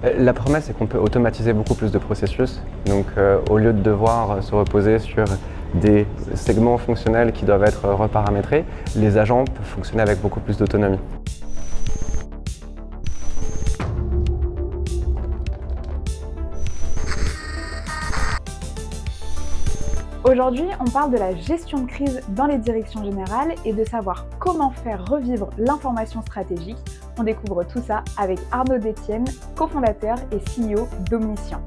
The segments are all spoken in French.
La promesse, c'est qu'on peut automatiser beaucoup plus de processus. Donc, au lieu de devoir se reposer sur des segments fonctionnels qui doivent être reparamétrés, les agents peuvent fonctionner avec beaucoup plus d'autonomie. Aujourd'hui, on parle de la gestion de crise dans les directions générales et de savoir comment faire revivre l'information stratégique. On découvre tout ça avec Arnaud Détienne, cofondateur et CEO d'Omniscient.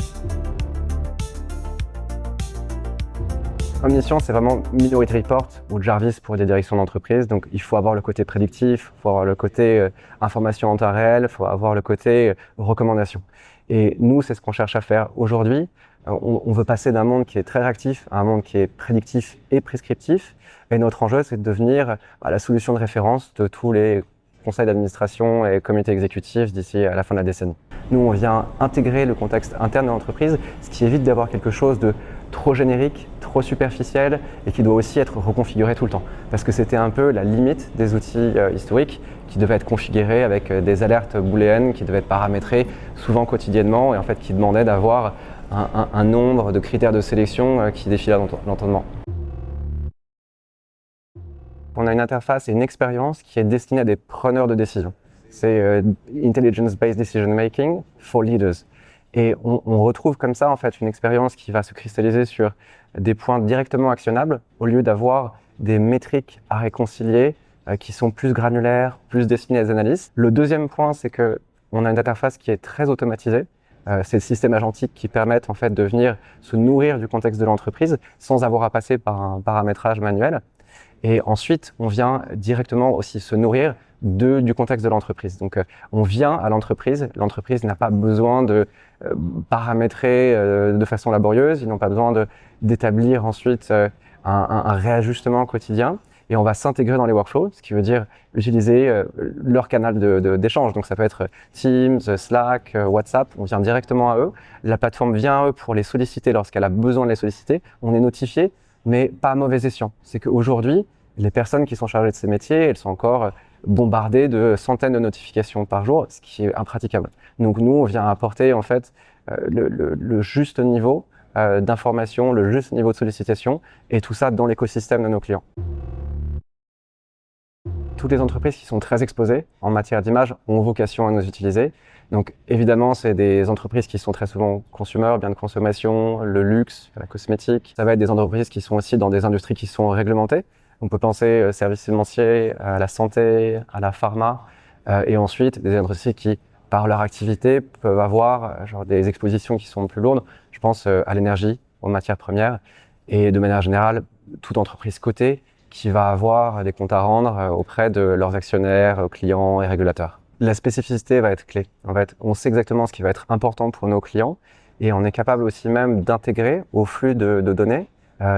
Omniscient, c'est vraiment Minority Report ou Jarvis pour les directions d'entreprise. Donc, il faut avoir le côté prédictif, il faut avoir le côté information en temps réel, il faut avoir le côté recommandation. Et nous, c'est ce qu'on cherche à faire aujourd'hui. On veut passer d'un monde qui est très réactif à un monde qui est prédictif et prescriptif. Et notre enjeu, c'est de devenir la solution de référence de tous les conseils d'administration et comités exécutifs d'ici à la fin de la décennie. Nous, on vient intégrer le contexte interne de l'entreprise, ce qui évite d'avoir quelque chose de trop générique, trop superficiel et qui doit aussi être reconfiguré tout le temps. Parce que c'était un peu la limite des outils historiques qui devaient être configurés avec des alertes booléennes qui devaient être paramétrées souvent quotidiennement et en fait qui demandaient d'avoir un nombre de critères de sélection qui défilaient lentement. On a une interface et une expérience qui est destinée à des preneurs de décision. C'est Intelligence-Based Decision Making for Leaders. Et on retrouve comme ça en fait une expérience qui va se cristalliser sur des points directement actionnables au lieu d'avoir des métriques à réconcilier qui sont plus granulaires, plus destinées à des analystes. Le deuxième point, c'est qu'on a une interface qui est très automatisée. C'est le système agentique qui permettent en fait de venir se nourrir du contexte de l'entreprise sans avoir à passer par un paramétrage manuel. Et ensuite, on vient directement aussi se nourrir du contexte de l'entreprise. Donc, on vient à l'entreprise n'a pas besoin de paramétrer de façon laborieuse, ils n'ont pas besoin d'établir ensuite un réajustement quotidien. Et on va s'intégrer dans les workflows, ce qui veut dire utiliser leur canal d'échange. Donc ça peut être Teams, Slack, WhatsApp, on vient directement à eux. La plateforme vient à eux pour les solliciter lorsqu'elle a besoin de les solliciter. On est notifié, mais pas à mauvais escient. C'est qu'aujourd'hui, les personnes qui sont chargées de ces métiers, elles sont encore bombardées de centaines de notifications par jour, ce qui est impraticable. Donc nous, on vient apporter en fait le juste niveau d'information, le juste niveau de sollicitation, et tout ça dans l'écosystème de nos clients. Toutes les entreprises qui sont très exposées en matière d'image ont vocation à nous utiliser. Donc évidemment, c'est des entreprises qui sont très souvent consumer, biens de consommation, le luxe, la cosmétique. Ça va être des entreprises qui sont aussi dans des industries qui sont réglementées. On peut penser services financiers, à la santé, à la pharma, et ensuite des industries qui, par leur activité, peuvent avoir des expositions qui sont plus lourdes. Je pense à l'énergie, aux matières premières, et de manière générale, toute entreprise cotée qui va avoir des comptes à rendre auprès de leurs actionnaires, clients et régulateurs. La spécificité va être clé. En fait, on sait exactement ce qui va être important pour nos clients et on est capable aussi même d'intégrer au flux de données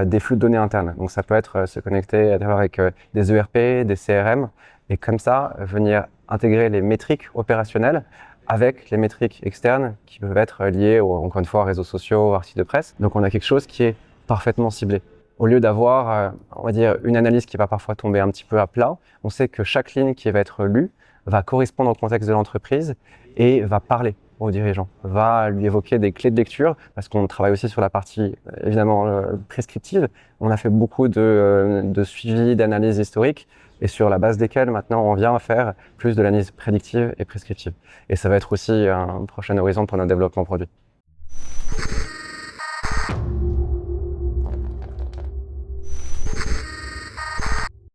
des flux de données internes. Donc ça peut être se connecter avec des ERP, des CRM et comme ça venir intégrer les métriques opérationnelles avec les métriques externes qui peuvent être liées encore une fois aux réseaux sociaux, aux articles de presse. Donc on a quelque chose qui est parfaitement ciblé. Au lieu d'avoir, on va dire, une analyse qui va parfois tomber un petit peu à plat, on sait que chaque ligne qui va être lue va correspondre au contexte de l'entreprise et va parler au dirigeant, va lui évoquer des clés de lecture, parce qu'on travaille aussi sur la partie, évidemment, prescriptive. On a fait beaucoup de suivi, d'analyse historique, et sur la base desquelles, maintenant, on vient faire plus de l'analyse prédictive et prescriptive. Et ça va être aussi un prochain horizon pour notre développement produit.